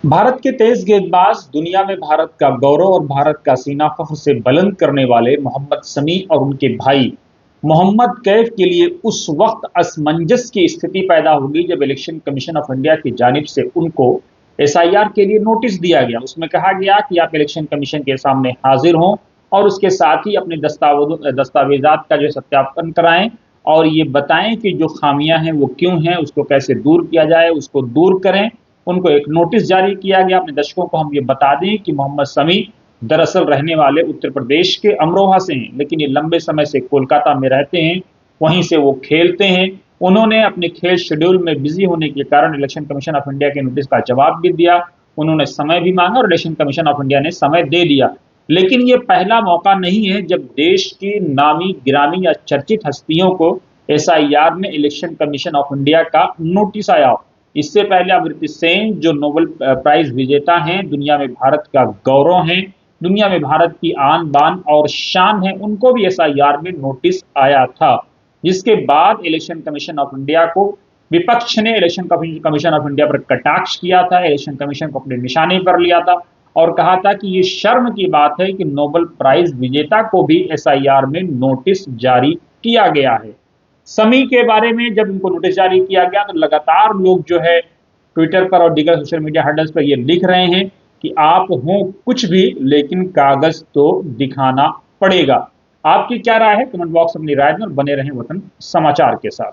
भारत के तेज गेंदबाज, दुनिया में भारत का गौरव और भारत का सीना फख्र से बुलंद करने वाले मोहम्मद शमी और उनके भाई मोहम्मद कैफ के लिए उस वक्त असमंजस की स्थिति पैदा होगी जब इलेक्शन कमीशन ऑफ इंडिया की जानिब से उनको एसआईआर के लिए नोटिस दिया गया। उसमें कहा गया कि आप इलेक्शन कमीशन के सामने हाजिर हों और उसके साथ ही अपने दस्तावेजात का जो सत्यापन कराएं और ये बताएं कि जो खामियां हैं वो क्यों हैं, उसको कैसे दूर किया जाए, उसको दूर करें। उनको एक नोटिस जारी किया गया। अपने दर्शकों को हम ये बता दें कि मोहम्मद शमी दरअसल रहने वाले उत्तर प्रदेश के अमरोहा से हैं, लेकिन ये लंबे समय से कोलकाता में रहते हैं, वहीं से वो खेलते हैं। उन्होंने अपने खेल शेड्यूल में बिजी होने के कारण इलेक्शन कमीशन ऑफ इंडिया के नोटिस का जवाब भी दिया। उन्होंने समय भी मांगा और इलेक्शन कमीशन ऑफ इंडिया ने समय दे दिया। लेकिन ये पहला मौका नहीं है जब देश की नामी गिरामी या चर्चित हस्तियों को एसआईआर में इलेक्शन कमीशन ऑफ इंडिया का नोटिस आया। इससे पहले अमृत सेन जो नोबेल प्राइज विजेता हैं, दुनिया में भारत का गौरव हैं, दुनिया में भारत की आन बान और शान है, उनको भी एसआईआर में नोटिस आया था। जिसके बाद इलेक्शन कमीशन ऑफ इंडिया को विपक्ष ने इलेक्शन कमीशन ऑफ इंडिया पर कटाक्ष किया था, इलेक्शन कमीशन को अपने निशाने पर लिया था और कहा था कि ये शर्म की बात है कि नोबेल प्राइज विजेता को भी एसआईआर में नोटिस जारी किया गया है। शमी के बारे में जब इनको नोटिस जारी किया गया तो लगातार लोग जो है ट्विटर पर और दीगर सोशल मीडिया हैंडल्स पर ये लिख रहे हैं कि आप हो कुछ भी लेकिन कागज तो दिखाना पड़ेगा। आपकी क्या राय है? कमेंट बॉक्स में अपनी राय दें और बने रहें वतन समाचार के साथ।